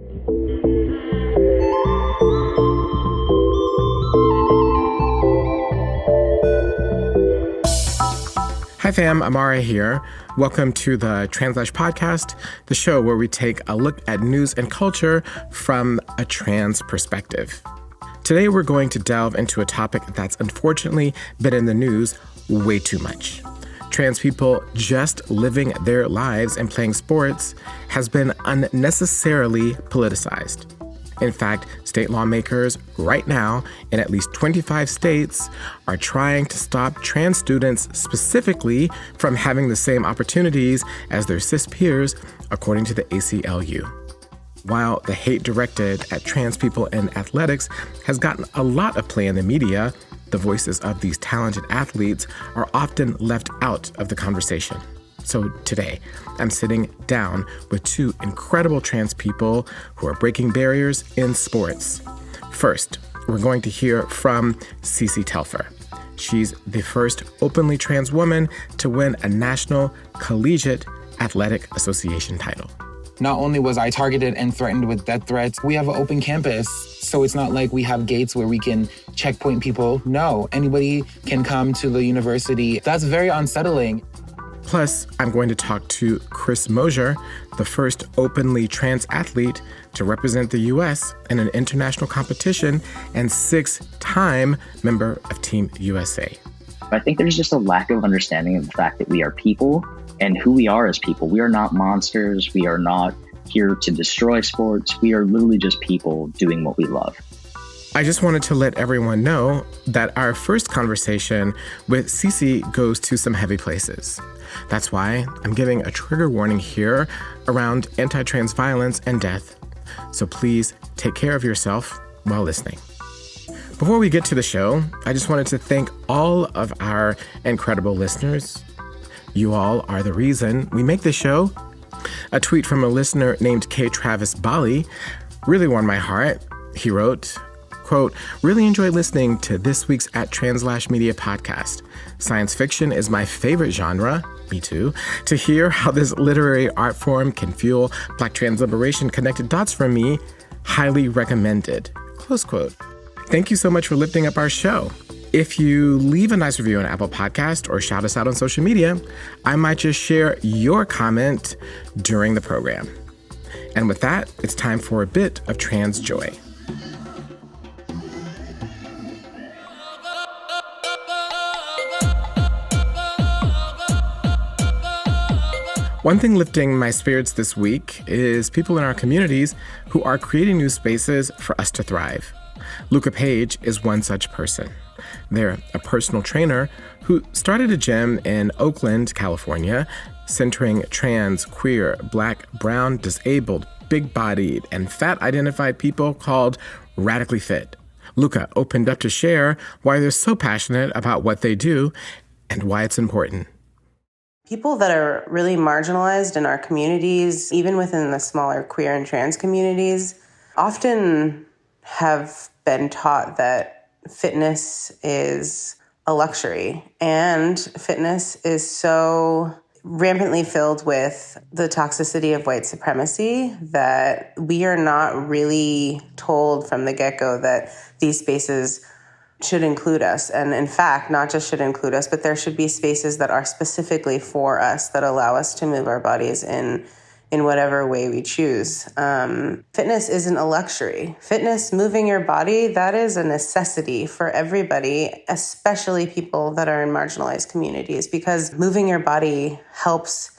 Hi fam, Imara here. Welcome to the TransLash podcast, the show where we take a look at news and culture from a trans perspective. Today we're going to delve into a topic that's unfortunately been in the news way too much. Trans people just living their lives and playing sports has been unnecessarily politicized. In fact, state lawmakers right now in at least 25 states are trying to stop trans students specifically from having the same opportunities as their cis peers, according to the ACLU. While the hate directed at trans people in athletics has gotten a lot of play in the media, the voices of these talented athletes are often left out of the conversation. So today, I'm sitting down with two incredible trans people who are breaking barriers in sports. First, we're going to hear from CeCé Telfer. She's the first openly trans woman to win a National Collegiate Athletic Association title. Not only was I targeted and threatened with death threats, we have an open campus, so it's not like we have gates where we can checkpoint people. No, anybody can come to the university. That's very unsettling. Plus, I'm going to talk to Chris Mosier, the first openly trans athlete to represent the U.S. in an international competition and six-time member of Team USA. I think there's just a lack of understanding of the fact that we are people and who we are as people. We are not monsters. We are not here to destroy sports. We are literally just people doing what we love. I just wanted to let everyone know that our first conversation with CeCé goes to some heavy places. That's why I'm giving a trigger warning here around anti-trans violence and death. So please take care of yourself while listening. Before we get to the show, I just wanted to thank all of our incredible listeners. You all are the reason we make this show. A tweet from a listener named K. Travis Bali really warmed my heart. He wrote, quote, "Really enjoyed listening to this week's @TransLash Media podcast. Science fiction is my favorite genre." Me too. "To hear how this literary art form can fuel Black trans liberation connected dots for me, highly recommended." Close quote. Thank you so much for lifting up our show. If you leave a nice review on Apple Podcast or shout us out on social media, I might just share your comment during the program. And with that, it's time for a bit of trans joy. One thing lifting my spirits this week is people in our communities who are creating new spaces for us to thrive. Luca Page is one such person. They're a personal trainer who started a gym in Oakland, California, centering trans, queer, Black, brown, disabled, big-bodied, and fat-identified people called RadicallyFit. Luca opened up to share why they're so passionate about what they do and why it's important. People that are really marginalized in our communities, even within the smaller queer and trans communities, often have been taught that fitness is a luxury. And fitness is so rampantly filled with the toxicity of white supremacy that we are not really told from the get-go that these spaces should include us. And in fact, not just should include us, but there should be spaces that are specifically for us that allow us to move our bodies in whatever way we choose. Fitness isn't a luxury. Fitness, moving your body, that is a necessity for everybody, especially people that are in marginalized communities, because moving your body helps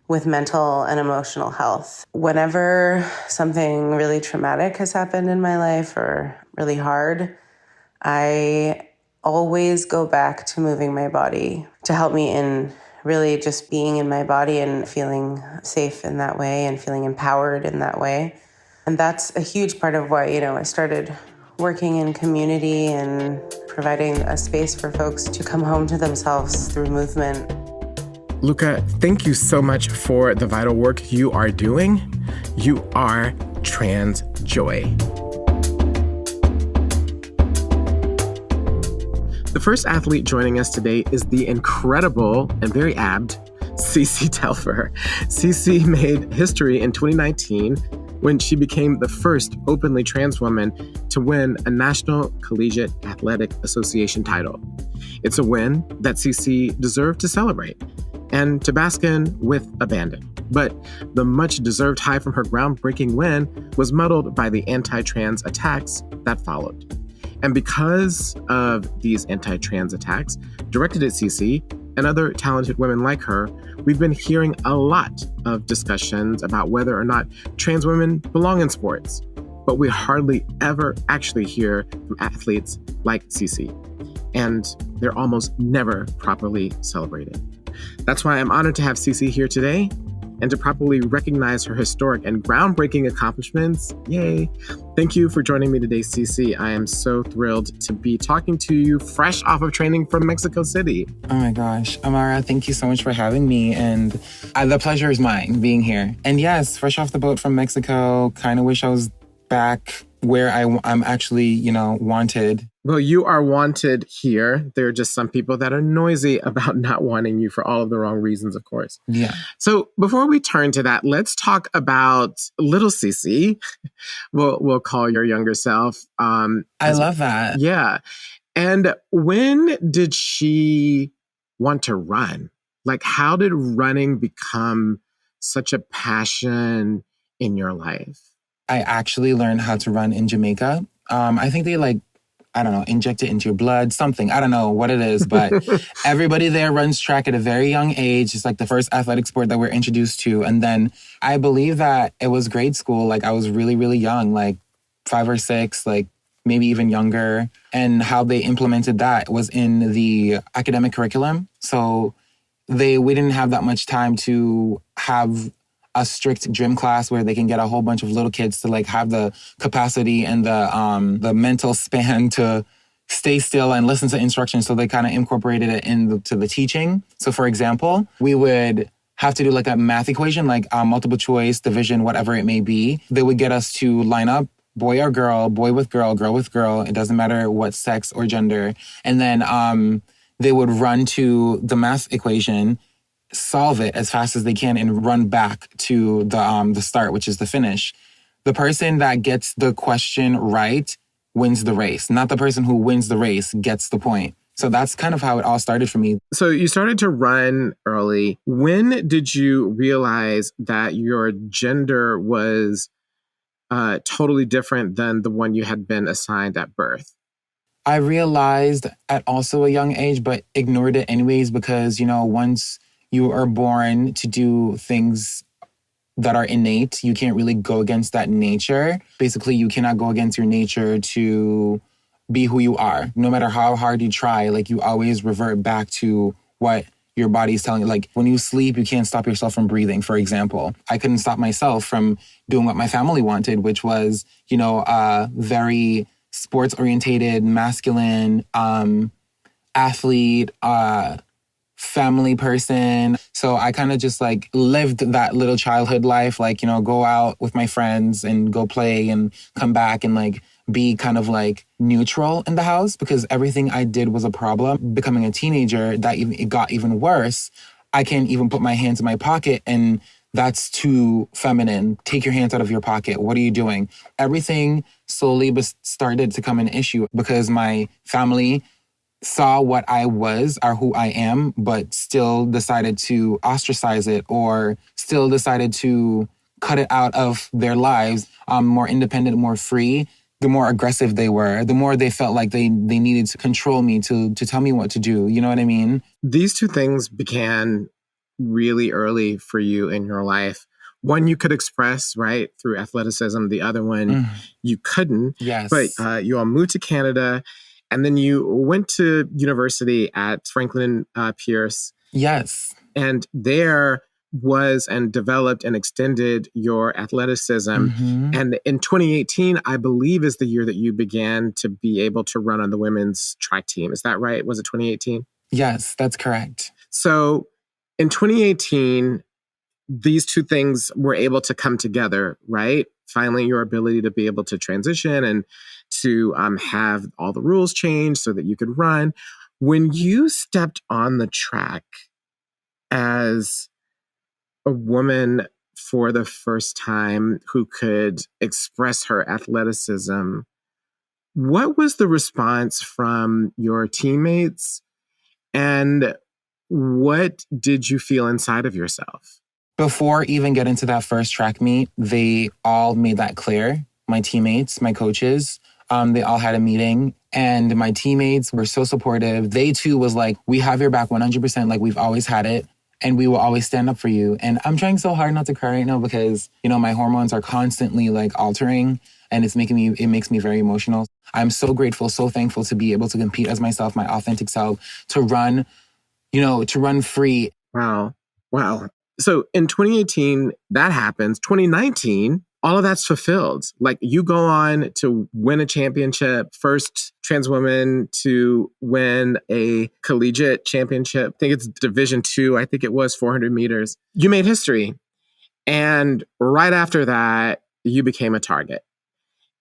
with mental and emotional health. Whenever something really traumatic has happened in my life or really hard, I always go back to moving my body to help me in really just being in my body and feeling safe in that way and feeling empowered in that way. And that's a huge part of why, I started working in community and providing a space for folks to come home to themselves through movement. Luca, thank you so much for the vital work you are doing. You are trans joy. The first athlete joining us today is the incredible and very apt CeCé Telfer. CeCé made history in 2019 when she became the first openly trans woman to win a National Collegiate Athletic Association title. It's a win that CeCé deserved to celebrate and to bask in with abandon. But the much-deserved high from her groundbreaking win was muddled by the anti-trans attacks that followed. And because of these anti-trans attacks directed at CeCé and other talented women like her, we've been hearing a lot of discussions about whether or not trans women belong in sports. But we hardly ever actually hear from athletes like CeCé. And they're almost never properly celebrated. That's why I'm honored to have CeCé here today and to properly recognize her historic and groundbreaking accomplishments. Yay. Thank you for joining me today, CeCé. I am so thrilled to be talking to you fresh off of training from Mexico City. Oh my gosh, Imara, thank you so much for having me. And the pleasure is mine being here. And yes, fresh off the boat from Mexico, kind of wish I was back where I'm actually, wanted. Well, you are wanted here. There are just some people that are noisy about not wanting you for all of the wrong reasons, of course. Yeah. So before we turn to that, let's talk about little CeCé. We'll call your younger self. I love that. Yeah. And when did she want to run? Like, how did running become such a passion in your life? I actually learned how to run in Jamaica. I think they inject it into your blood, something. I don't know what it is, but everybody there runs track at a very young age. It's like the first athletic sport that we're introduced to. And then I believe that it was grade school. Like I was really, really young, like 5 or 6, like maybe even younger. And how they implemented that was in the academic curriculum. So we didn't have that much time to have a strict gym class where they can get a whole bunch of little kids to like have the capacity and the mental span to stay still and listen to instructions. So they kind of incorporated it into the teaching. So for example, we would have to do like a math equation, like multiple choice, division, whatever it may be. They would get us to line up boy or girl, boy with girl with girl. It doesn't matter what sex or gender. And then they would run to the math equation, solve it as fast as they can, and run back to the start, which is the finish. The person that gets the question right wins the race. Not the person who wins the race gets the point. So that's kind of how it all started for me. So you started to run early. When did you realize that your gender was totally different than the one you had been assigned at birth? I realized at also a young age, but ignored it anyways because, once you are born to do things that are innate, you can't really go against that nature. Basically, you cannot go against your nature to be who you are. No matter how hard you try, like you always revert back to what your body's telling you. Like when you sleep, you can't stop yourself from breathing, for example. I couldn't stop myself from doing what my family wanted, which was, very sports-orientated, masculine, athlete, family person. So I kind of just like lived that little childhood life, like, go out with my friends and go play and come back and like be kind of like neutral in the house because everything I did was a problem. Becoming a teenager, it got even worse. I can't even put my hands in my pocket and that's too feminine. Take your hands out of your pocket. What are you doing? Everything slowly started to become an issue because my family saw what I was or who I am, but still decided to ostracize it or still decided to cut it out of their lives. More independent, more free. The more aggressive they were, the more they felt like they needed to control me to tell me what to do. You know what I mean? These two things began really early for you in your life. One you could express, right, through athleticism. The other one you couldn't. Yes. But you all moved to Canada. And then you went to university at Franklin Pierce. Yes. And there was and developed and extended your athleticism. And in 2018, I believe, is the year that you began to be able to run on the women's track team. Is that right? Was it 2018? Yes, that's correct. So in 2018, these two things were able to come together, right? Finally, your ability to be able to transition and to have all the rules changed so that you could run. When you stepped on the track as a woman for the first time who could express her athleticism. What was the response from your teammates, and what did you feel inside of yourself? Before even getting to that first track meet, they all made that clear. My teammates, my coaches, they all had a meeting, and my teammates were so supportive. They too was like, we have your back 100%, like we've always had it, and we will always stand up for you. And I'm trying so hard not to cry right now because, you know, my hormones are constantly like altering, and it makes me very emotional. I'm so grateful, so thankful to be able to compete as myself, my authentic self, to run free. Wow. So in 2018, that happens. 2019, all of that's fulfilled. Like, you go on to win a championship, first trans woman to win a collegiate championship. I think it's Division II. I think it was 400 meters. You made history. And right after that, you became a target.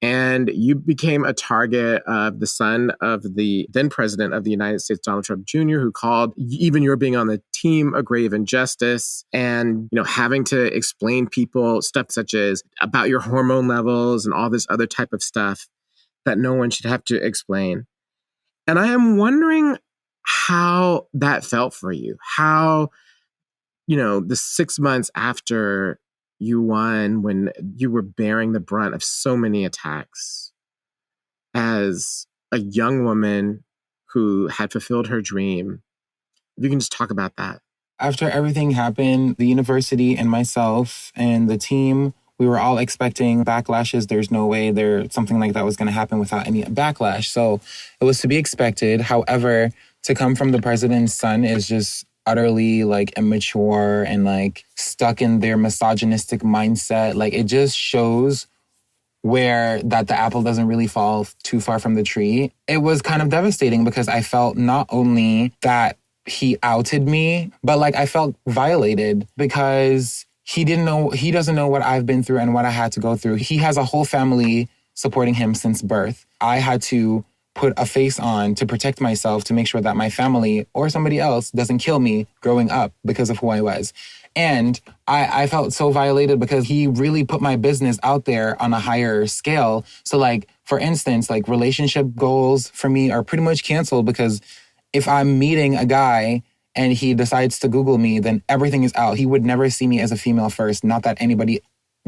And you became a target of the son of the then president of the United States, Donald Trump Jr., who called even your being on the team a grave injustice, and, you know, having to explain people stuff such as about your hormone levels and all this other type of stuff that no one should have to explain. And I am wondering how that felt for you. How, you know, the 6 months after you won, when you were bearing the brunt of so many attacks as a young woman who had fulfilled her dream. If you can just talk about that. After everything happened, the university and myself and the team, we were all expecting backlashes. There's no way something like that was going to happen without any backlash. So it was to be expected. However, to come from the president's son is just utterly like immature and like stuck in their misogynistic mindset. Like, it just shows where that the apple doesn't really fall too far from the tree. It was kind of devastating because I felt not only that he outed me, but like I felt violated because he doesn't know what I've been through and what I had to go through. He has a whole family supporting him since birth. I had to put a face on to protect myself, to make sure that my family or somebody else doesn't kill me growing up because of who I was. And I felt so violated because he really put my business out there on a higher scale. So like, for instance, like relationship goals for me are pretty much canceled because if I'm meeting a guy and he decides to Google me, then everything is out. He would never see me as a female first. Not that anybody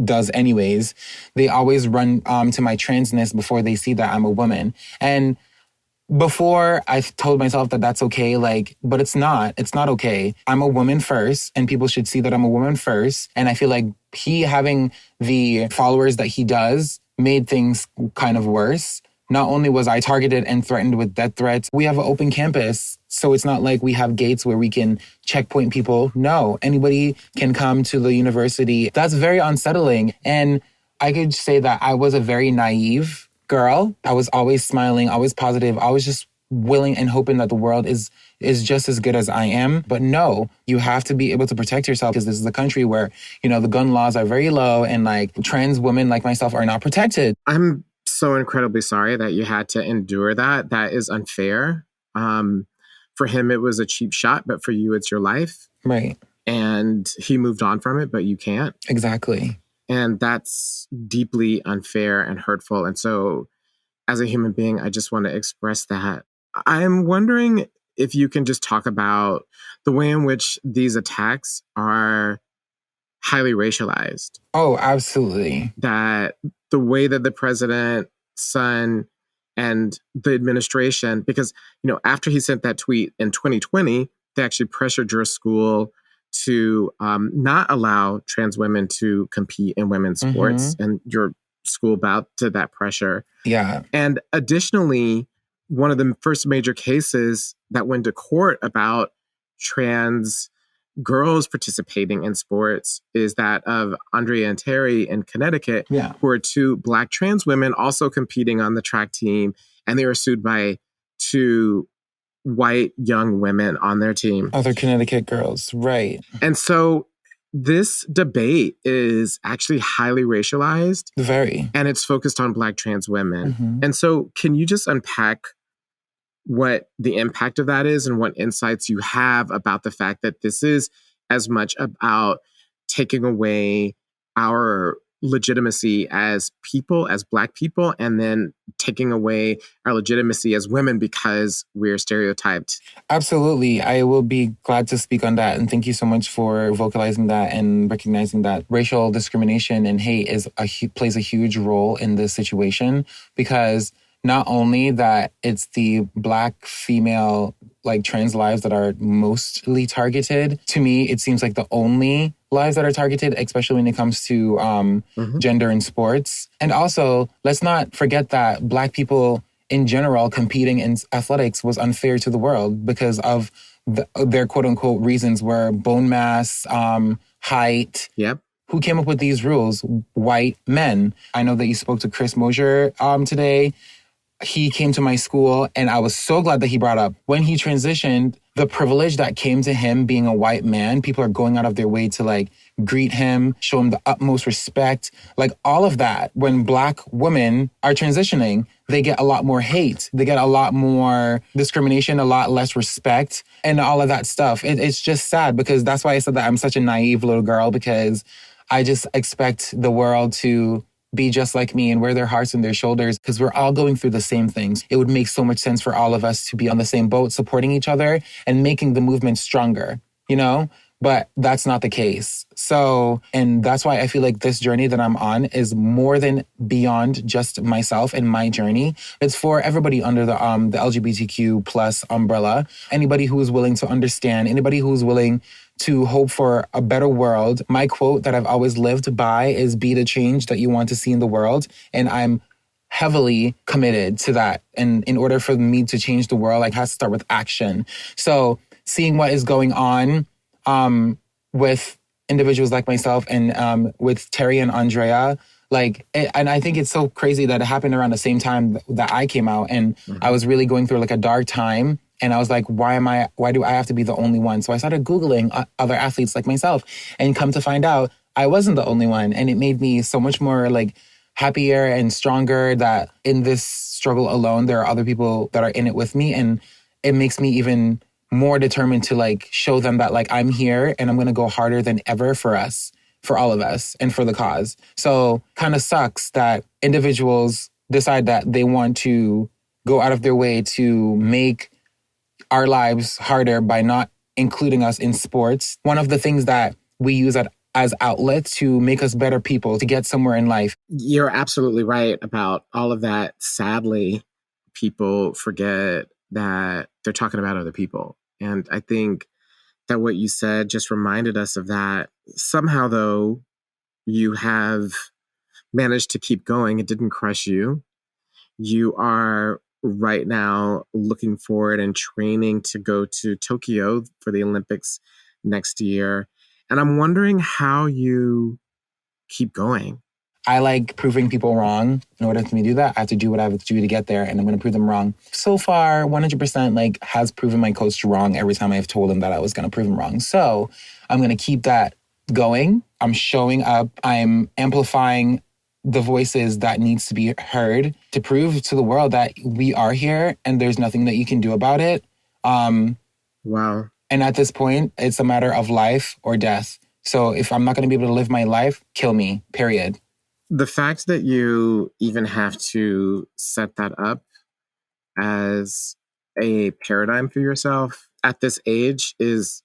does anyways. They always run to my transness before they see that I'm a woman. And before I told myself that that's okay, like, but it's not okay. I'm a woman first, and people should see that I'm a woman first. And I feel like he having the followers that he does made things kind of worse. Not only was I targeted and threatened with death threats, we have an open campus. So it's not like we have gates where we can checkpoint people. No, anybody can come to the university. That's very unsettling. And I could say that I was a very naive girl. I was always smiling, always positive. I was just willing and hoping that the world is just as good as I am. But no, you have to be able to protect yourself because this is a country where, you know, the gun laws are very low and like trans women like myself are not protected. I'm so incredibly sorry that you had to endure that. That is unfair. For him, it was a cheap shot, but for you, it's your life. Right. And he moved on from it, but you can't. Exactly. And that's deeply unfair and hurtful. And so as a human being, I just want to express that. I'm wondering if you can just talk about the way in which these attacks are highly racialized. Oh, absolutely. That the way that the president's son and the administration, because, you know, after he sent that tweet in 2020, they actually pressured your school to not allow trans women to compete in women's sports, and your school bowed to that pressure. Yeah. And additionally, one of the first major cases that went to court about trans girls participating in sports is that of Andrea and Terry in Connecticut, who are two Black trans women also competing on the track team. And they were sued by two white young women on their team. Other Connecticut girls, right. And so this debate is actually highly racialized. Very. And it's focused on Black trans women. And so can you just unpack what the impact of that is and what insights you have about the fact that this is as much about taking away our legitimacy as people, as Black people, and then taking away our legitimacy as women because we're stereotyped. Absolutely. I will be glad to speak on that. And thank you so much for vocalizing that and recognizing that racial discrimination and hate plays a huge role in this situation, because not only that it's the Black female trans lives that are mostly targeted. To me, it seems like the only lives that are targeted, especially when it comes to gender in sports. And also, let's not forget that Black people in general competing in athletics was unfair to the world because of their quote unquote reasons were bone mass, height. Yep. Who came up with these rules? White men. I know that you spoke to Chris Mosier today. He came to my school, and I was so glad that he brought up when he transitioned, the privilege that came to him being a white man. People are going out of their way to greet him, show him the utmost respect, all of that. When Black women are transitioning, they get a lot more hate. They get a lot more discrimination, a lot less respect, and all of that stuff. It's just sad, because that's why I said that I'm such a naive little girl, because I just expect the world to be just like me and wear their hearts on their shoulders, because we're all going through the same things. It would make so much sense for all of us to be on the same boat, supporting each other and making the movement stronger, But that's not the case. So, and that's why I feel like this journey that I'm on is more than beyond just myself and my journey. It's for everybody under the LGBTQ plus umbrella. Anybody who is willing to understand, anybody who is willing to hope for a better world. My quote that I've always lived by is be the change that you want to see in the world. And I'm heavily committed to that. And in order for me to change the world, it has to start with action. So seeing what is going on with individuals like myself and with Terry and Andrea, and I think it's so crazy that it happened around the same time that I came out, and I was really going through a dark time. And I was like, why do I have to be the only one? So I started Googling other athletes like myself, and come to find out I wasn't the only one. And it made me so much more happier and stronger that in this struggle alone, there are other people that are in it with me. And it makes me even more determined to show them that I'm here and I'm going to go harder than ever for us, for all of us, and for the cause. So kind of sucks that individuals decide that they want to go out of their way to make our lives harder by not including us in sports. One of the things that we use as outlets to make us better people, to get somewhere in life. You're absolutely right about all of that. Sadly, people forget that they're talking about other people. And I think that what you said just reminded us of that. Somehow, though, you have managed to keep going. It didn't crush you. You are right now looking forward and training to go to Tokyo for the Olympics next year. And I'm wondering how you keep going. I like proving people wrong. In order for me to do that, I have to do what I have to do to get there, and I'm going to prove them wrong. So far, 100% has proven my coach wrong every time I've told him that I was going to prove him wrong. So I'm going to keep that going. I'm showing up. I'm amplifying the voices that needs to be heard to prove to the world that we are here and there's nothing that you can do about it. Wow. And at this point, it's a matter of life or death. So if I'm not going to be able to live my life, kill me, period. The fact that you even have to set that up as a paradigm for yourself at this age is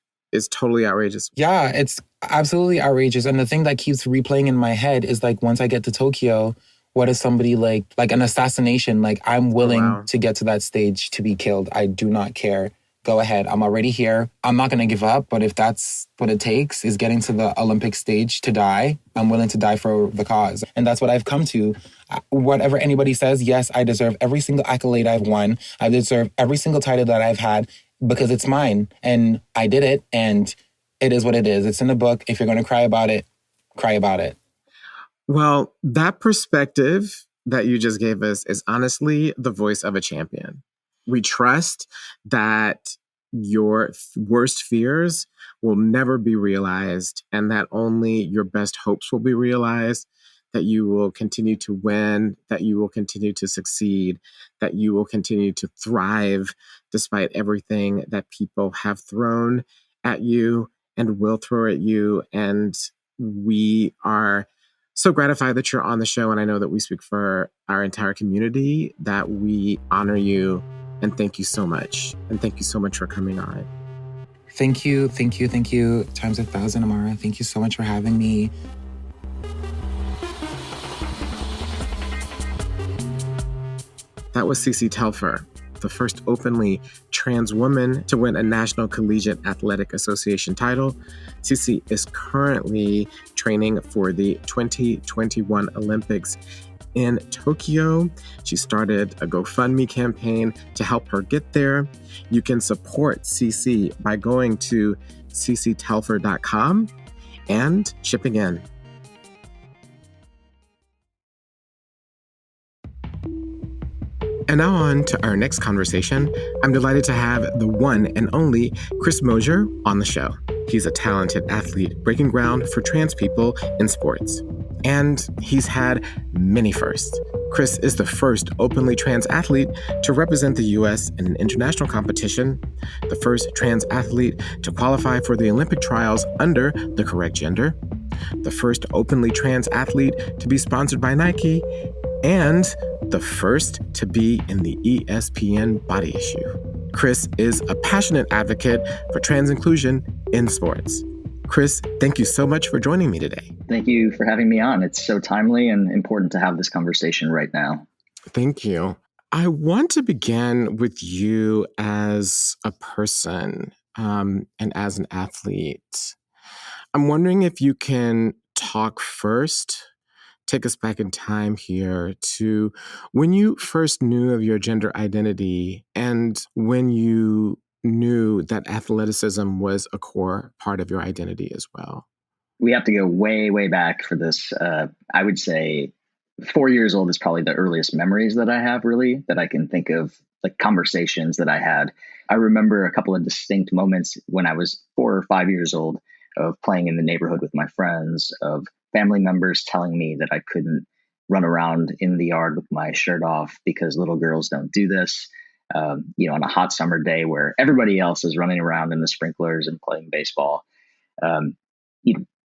totally outrageous. Yeah, it's absolutely outrageous. And the thing that keeps replaying in my head is once I get to Tokyo, what is somebody like an assassination? I'm willing to get to that stage to be killed. I do not care. Go ahead. I'm already here. I'm not going to give up. But if that's what it takes is getting to the Olympic stage to die, I'm willing to die for the cause. And that's what I've come to. Whatever anybody says, yes, I deserve every single accolade I've won. I deserve every single title that I've had because it's mine. And I did it. And it is what it is. It's in the book. If you're going to cry about it, cry about it. Well, that perspective that you just gave us is honestly the voice of a champion. We trust that your worst fears will never be realized and that only your best hopes will be realized, that you will continue to win, that you will continue to succeed, that you will continue to thrive despite everything that people have thrown at you and will throw at you. And we are so gratified that you're on the show, and I know that we speak for our entire community, that we honor you, and thank you so much. And thank you so much for coming on. Thank you times 1,000, Imara. Thank you so much for having me. That was CeCé Telfer, the first openly trans woman to win a National Collegiate Athletic Association title. CeCé is currently training for the 2021 Olympics in Tokyo. She started a GoFundMe campaign to help her get there. You can support CeCé by going to cecetelfer.com and shipping in. And now on to our next conversation. I'm delighted to have the one and only Chris Mosier on the show. He's a talented athlete breaking ground for trans people in sports. And he's had many firsts. Chris is the first openly trans athlete to represent the U.S. in an international competition, the first trans athlete to qualify for the Olympic trials under the correct gender, the first openly trans athlete to be sponsored by Nike, and the first to be in the ESPN body issue. Chris is a passionate advocate for trans inclusion in sports. Chris, thank you so much for joining me today. Thank you for having me on. It's so timely and important to have this conversation right now. Thank you. I want to begin with you as a person and as an athlete. I'm wondering if you can talk first, take us back in time here to when you first knew of your gender identity and when you knew that athleticism was a core part of your identity as well. We have to go way, way back for this. I would say 4 years old is probably the earliest memories that I have, really, that I can think of, like conversations that I had. I remember a couple of distinct moments when I was 4 or 5 years old of playing in the neighborhood with my friends, of family members telling me that I couldn't run around in the yard with my shirt off because little girls don't do this. On a hot summer day where everybody else is running around in the sprinklers and playing baseball.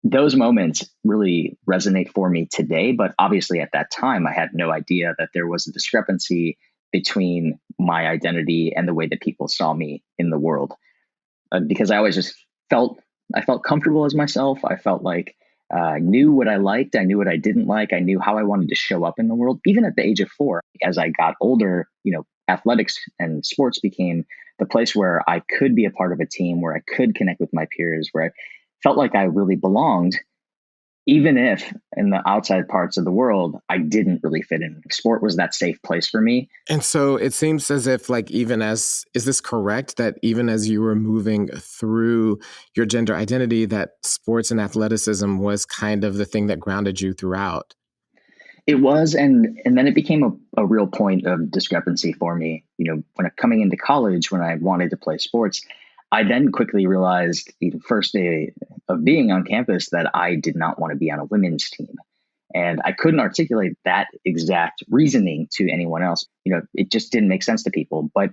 Those moments really resonate for me today, but obviously at that time, I had no idea that there was a discrepancy between my identity and the way that people saw me in the world. Because I always just felt comfortable as myself. I felt like I knew what I liked. I knew what I didn't like. I knew how I wanted to show up in the world, even at the age of 4. As I got older, athletics and sports became the place where I could be a part of a team, where I could connect with my peers, where I felt like I really belonged, even if in the outside parts of the world, I didn't really fit in. Sport was that safe place for me. And so it seems as if is this correct, that even as you were moving through your gender identity, that sports and athleticism was kind of the thing that grounded you throughout? It was, and then it became a real point of discrepancy for me. When coming into college, when I wanted to play sports, I then quickly realized, the first day of being on campus, that I did not want to be on a women's team. And I couldn't articulate that exact reasoning to anyone else. It just didn't make sense to people. But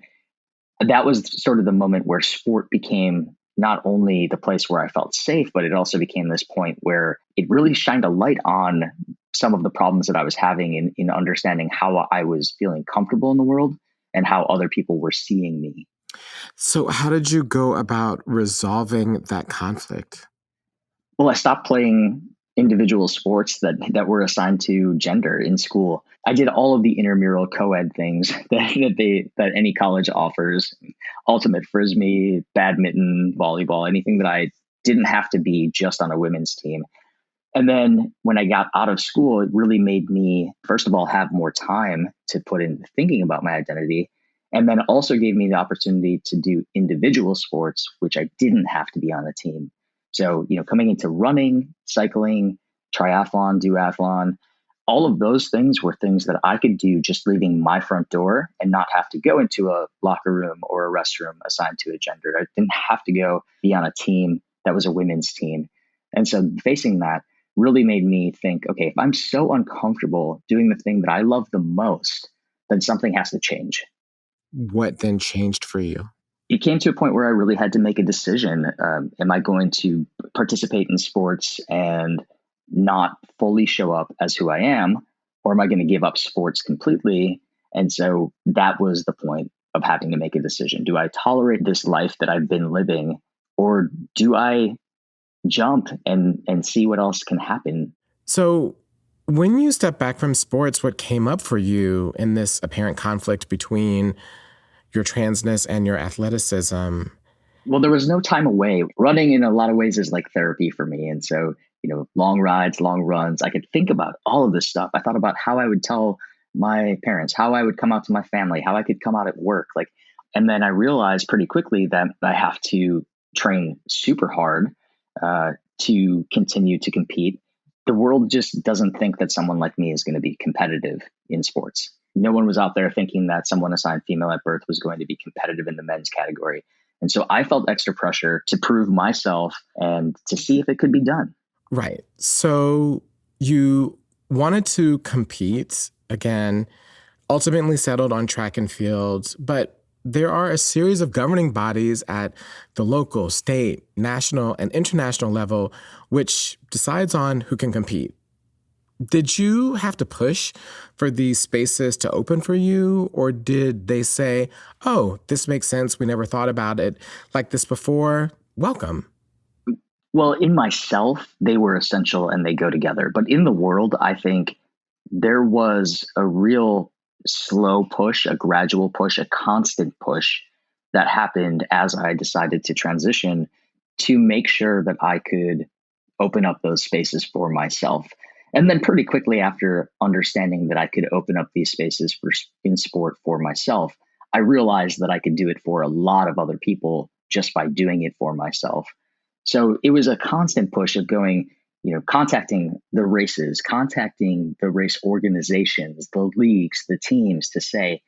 that was sort of the moment where sport became not only the place where I felt safe, but it also became this point where it really shined a light on some of the problems that I was having in understanding how I was feeling comfortable in the world and how other people were seeing me. So how did you go about resolving that conflict? Well, I stopped playing individual sports that were assigned to gender in school. I did all of the intramural co-ed things that any college offers: ultimate frisbee, badminton, volleyball, anything that I didn't have to be just on a women's team. And then when I got out of school, it really made me, first of all, have more time to put into thinking about my identity. And then also gave me the opportunity to do individual sports, which I didn't have to be on a team. So, coming into running, cycling, triathlon, duathlon, all of those things were things that I could do just leaving my front door and not have to go into a locker room or a restroom assigned to a gender. I didn't have to go be on a team that was a women's team. And so facing that really made me think, okay, if I'm so uncomfortable doing the thing that I love the most, then something has to change. What then changed for you? It came to a point where I really had to make a decision. Am I going to participate in sports and not fully show up as who I am, or am I going to give up sports completely? And so that was the point of having to make a decision. Do I tolerate this life that I've been living, or do I jump and see what else can happen? So when you step back from sports, what came up for you in this apparent conflict between your transness and your athleticism? Well, there was no time away. Running in a lot of ways is like therapy for me. And so, long rides, long runs, I could think about all of this stuff. I thought about how I would tell my parents, how I would come out to my family, how I could come out at work. And then I realized pretty quickly that I have to train super hard to continue to compete. The world just doesn't think that someone like me is going to be competitive in sports. No one was out there thinking that someone assigned female at birth was going to be competitive in the men's category. And so I felt extra pressure to prove myself and to see if it could be done. Right. So you wanted to compete again, ultimately settled on track and field, but there are a series of governing bodies at the local, state, national, and international level which decides on who can compete. Did you have to push for these spaces to open for you, or did they say, oh, this makes sense, we never thought about it like this before, welcome? Well, in myself, they were essential and they go together. But in the world, I think there was a real slow push, a gradual push, a constant push that happened as I decided to transition to make sure that I could open up those spaces for myself. And then pretty quickly after understanding that I could open up these spaces in sport for myself, I realized that I could do it for a lot of other people just by doing it for myself. So it was a constant push of going, contacting the races, contacting the race organizations, the leagues, the teams to say,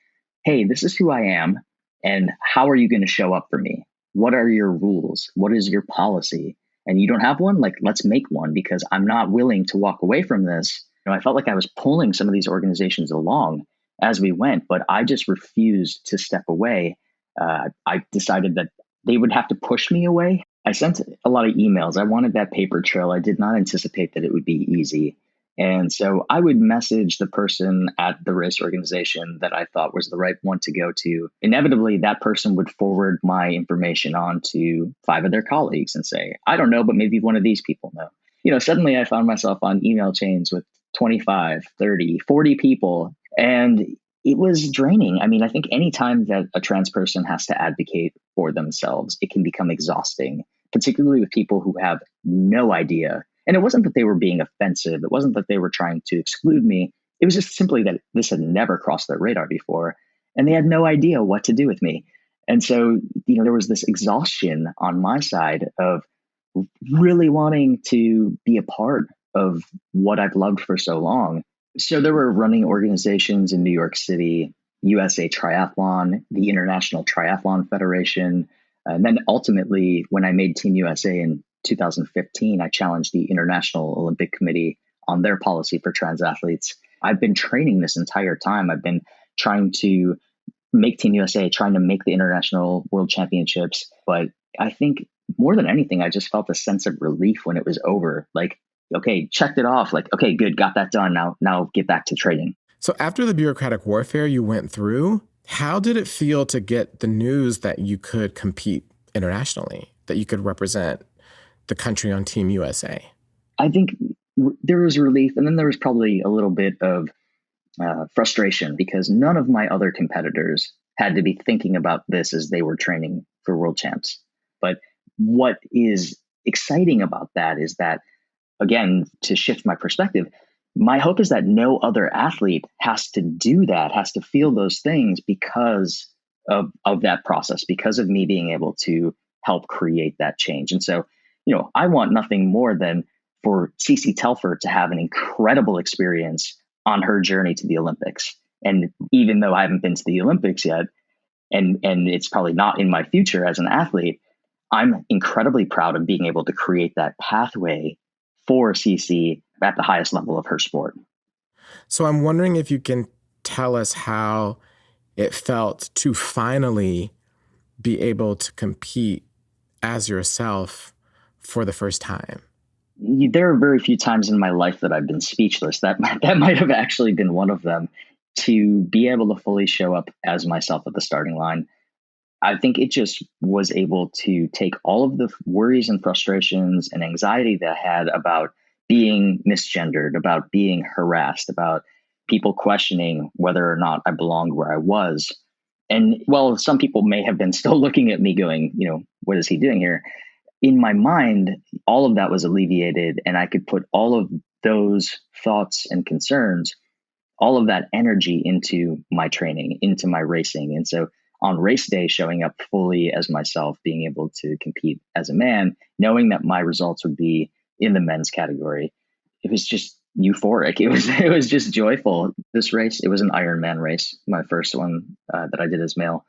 hey, this is who I am. And how are you going to show up for me? What are your rules? What is your policy? And you don't have one? Let's make one, because I'm not willing to walk away from this. I felt like I was pulling some of these organizations along as we went, but I just refused to step away. I decided that they would have to push me away. I sent a lot of emails. I wanted that paper trail. I did not anticipate that it would be easy. And so I would message the person at the race organization that I thought was the right one to go to. Inevitably, that person would forward my information on to 5 of their colleagues and say, I don't know, but maybe one of these people know. Suddenly I found myself on email chains with 25, 30, 40 people. And it was draining. I mean, I think anytime that a trans person has to advocate for themselves, it can become exhausting, particularly with people who have no idea. And it wasn't that they were being offensive. It wasn't that they were trying to exclude me. It was just simply that this had never crossed their radar before, and they had no idea what to do with me. And so, there was this exhaustion on my side of really wanting to be a part of what I've loved for so long. So there were running organizations in New York City, USA Triathlon, the International Triathlon Federation. And then ultimately, when I made Team USA in 2015, I challenged the International Olympic Committee on their policy for trans athletes. I've been training this entire time. I've been trying to make Team USA, trying to make the International World Championships. But I think more than anything, I just felt a sense of relief when it was over. Okay, checked it off. Okay, good, got that done. Now get back to training. So after the bureaucratic warfare you went through, how did it feel to get the news that you could compete internationally, that you could represent the country on Team USA? I think there was relief, and then there was probably a little bit of frustration because none of my other competitors had to be thinking about this as they were training for world champs. But what is exciting about that is that, again, to shift my perspective, my hope is that no other athlete has to do that, has to feel those things because of that process, because of me being able to help create that change. And so, I want nothing more than for CeCé Telfer to have an incredible experience on her journey to the Olympics. And even though I haven't been to the Olympics yet, and it's probably not in my future as an athlete, I'm incredibly proud of being able to create that pathway for CeCé at the highest level of her sport. So I'm wondering if you can tell us how it felt to finally be able to compete as yourself for the first time. There are very few times in my life that I've been speechless. That might have actually been one of them. To be able to fully show up as myself at the starting line, I think it just was able to take all of the worries and frustrations and anxiety that I had about being misgendered, about being harassed, about people questioning whether or not I belonged where I was. And while some people may have been still looking at me going, what is he doing here? In my mind, all of that was alleviated, and I could put all of those thoughts and concerns, all of that energy into my training, into my racing. And so on race day, showing up fully as myself, being able to compete as a man, knowing that my results would be in the men's category, it was just euphoric. It was just joyful. This race, it was an Ironman race, my first one that I did as male.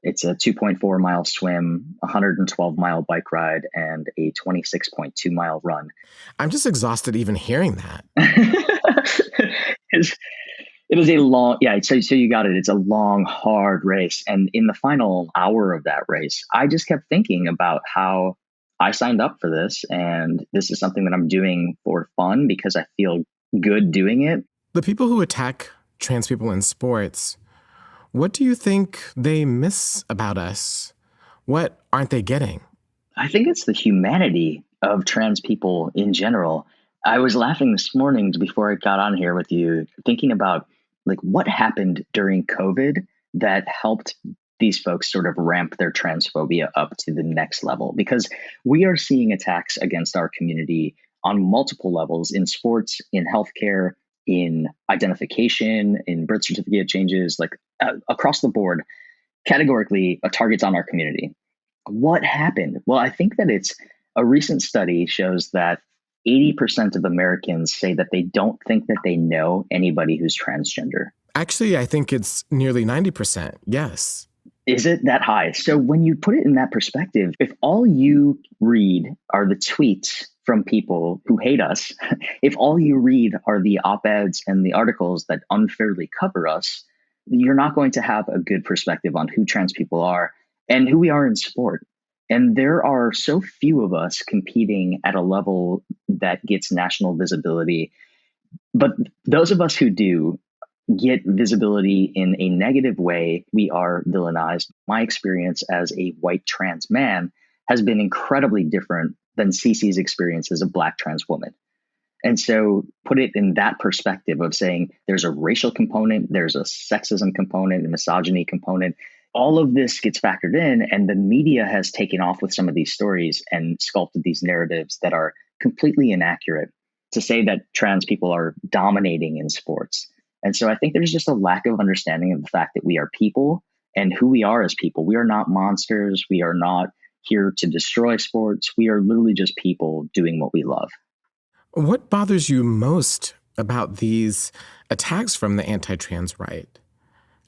It's a 2.4-mile swim, 112-mile bike ride, and a 26.2-mile run. I'm just exhausted even hearing that. It is a long, yeah, so you got it. It's a long, hard race. And in the final hour of that race, I just kept thinking about how I signed up for this. And this is something that I'm doing for fun because I feel good doing it. The people who attack trans people in sports, what do you think they miss about us? What aren't they getting? I think it's the humanity of trans people in general. I was laughing this morning before I got on here with you, thinking about what happened during COVID that helped these folks sort of ramp their transphobia up to the next level, because we are seeing attacks against our community on multiple levels in sports, in healthcare, in identification, in birth certificate changes, across the board, categorically targets on our community. What happened? Well, I think that it's a recent study shows that 80% of Americans say that they don't think that they know anybody who's transgender. Actually, I think it's nearly 90%. Yes. Is it that high? So when you put it in that perspective, if all you read are the tweets from people who hate us, if all you read are the op-eds and the articles that unfairly cover us, you're not going to have a good perspective on who trans people are and who we are in sport. And there are so few of us competing at a level that gets national visibility. But those of us who do get visibility in a negative way, we are villainized. My experience as a white trans man has been incredibly different than CeCé's experience as a Black trans woman. And so put it in that perspective of saying there's a racial component, there's a sexism component, a misogyny component. All of this gets factored in, and the media has taken off with some of these stories and sculpted these narratives that are completely inaccurate to say that trans people are dominating in sports. And so I think there's just a lack of understanding of the fact that we are people and who we are as people. We are not monsters. We are not here to destroy sports. We are literally just people doing what we love. What bothers you most about these attacks from the anti-trans right?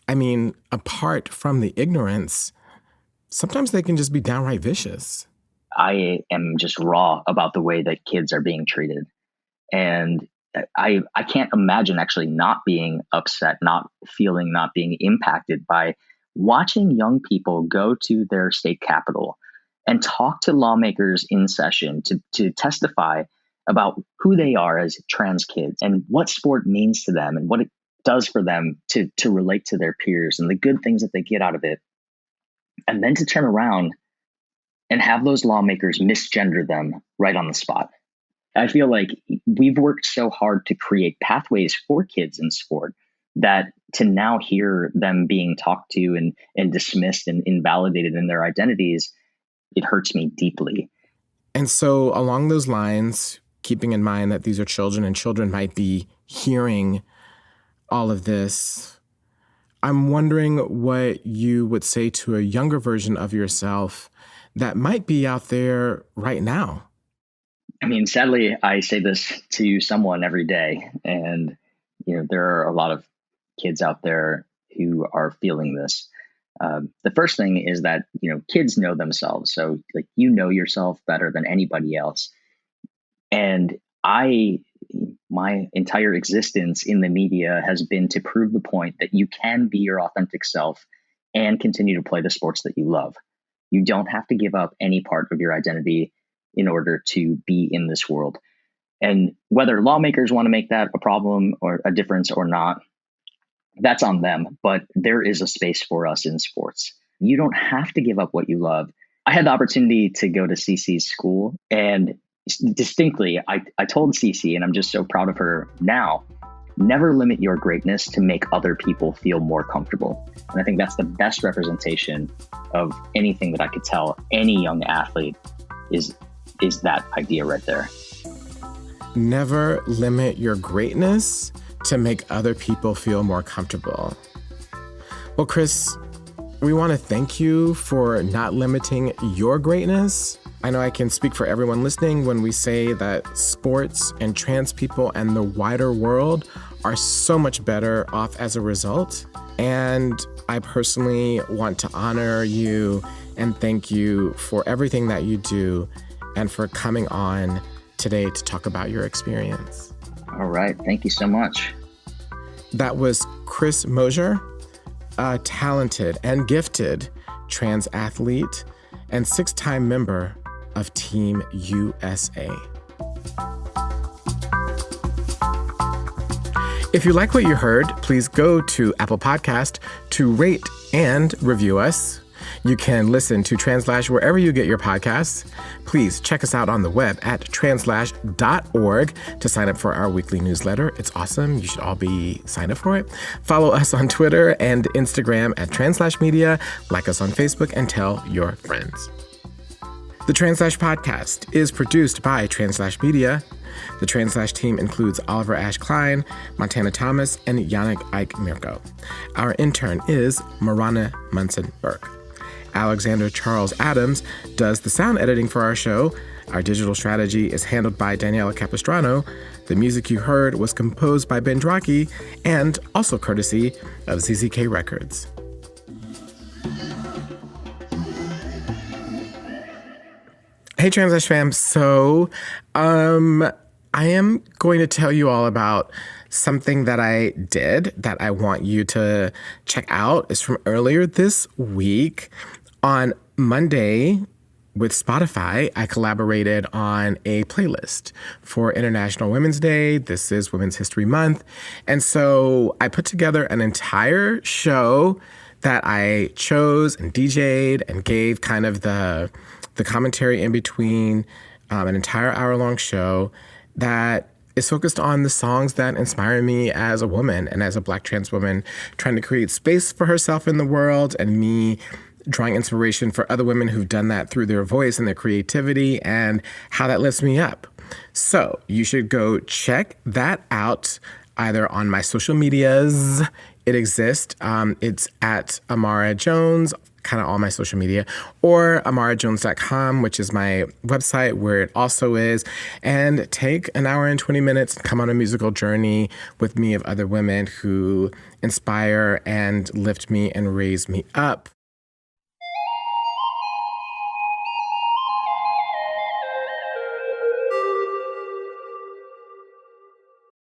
I mean, apart from the ignorance, sometimes they can just be downright vicious. I am just raw about the way that kids are being treated. And I can't imagine actually not being upset, not being impacted by watching young people go to their state capitol and talk to lawmakers in session to testify about who they are as trans kids and what sport means to them and what it does for them to relate to their peers and the good things that they get out of it. And then to turn around and have those lawmakers misgender them right on the spot. I feel like we've worked so hard to create pathways for kids in sport that to now hear them being talked to and dismissed and invalidated in their identities, it hurts me deeply. And so along those lines, keeping in mind that these are children and children might be hearing all of this, I'm wondering what you would say to a younger version of yourself that might be out there right now. I mean, sadly, I say this to someone every day. And, there are a lot of kids out there who are feeling this. The first thing is that, kids know themselves. So yourself better than anybody else. And my entire existence in the media has been to prove the point that you can be your authentic self and continue to play the sports that you love. You don't have to give up any part of your identity in order to be in this world. And whether lawmakers want to make that a problem or a difference or not, that's on them. But there is a space for us in sports. You don't have to give up what you love. I had the opportunity to go to CeCé's school, and distinctly, I told CeCé, and I'm just so proud of her now, never limit your greatness to make other people feel more comfortable. And I think that's the best representation of anything that I could tell any young athlete is that idea right there. Never limit your greatness to make other people feel more comfortable. Well, Chris, we want to thank you for not limiting your greatness. I know I can speak for everyone listening when we say that sports and trans people and the wider world are so much better off as a result. And I personally want to honor you and thank you for everything that you do and for coming on today to talk about your experience. All right. Thank you so much. That was Chris Mosier, a talented and gifted trans athlete and 6-time member of Team USA. If you like what you heard, please go to Apple Podcast to rate and review us. You can listen to TransLash wherever you get your podcasts. Please check us out on the web at translash.org to sign up for our weekly newsletter. It's awesome. You should all be signed up for it. Follow us on Twitter and Instagram at TransLash Media. Like us on Facebook and tell your friends. The TransLash podcast is produced by TransLash Media. The TransLash team includes Oliver Ash Klein, Montana Thomas, and Yannick Ike Mirko. Our intern is Marana Munson-Burke. Alexander Charles Adams does the sound editing for our show. Our digital strategy is handled by Daniela Capistrano. The music you heard was composed by Ben Draki and also courtesy of ZZK Records. Hey, TransLash fam. So, I am going to tell you all about something that I did that I want you to check out. It's from earlier this week. On Monday, with Spotify, I collaborated on a playlist for International Women's Day. This is Women's History Month. And so I put together an entire show that I chose and DJ'd and gave kind of the commentary in between, an entire hour-long show that is focused on the songs that inspire me as a woman and as a Black trans woman trying to create space for herself in the world, and me drawing inspiration for other women who've done that through their voice and their creativity and how that lifts me up. So you should go check that out either on my social medias. It exists. It's at Imara Jones, kind of all my social media, or imarajones.com, which is my website where it also is. And take an hour and 20 minutes and come on a musical journey with me of other women who inspire and lift me and raise me up.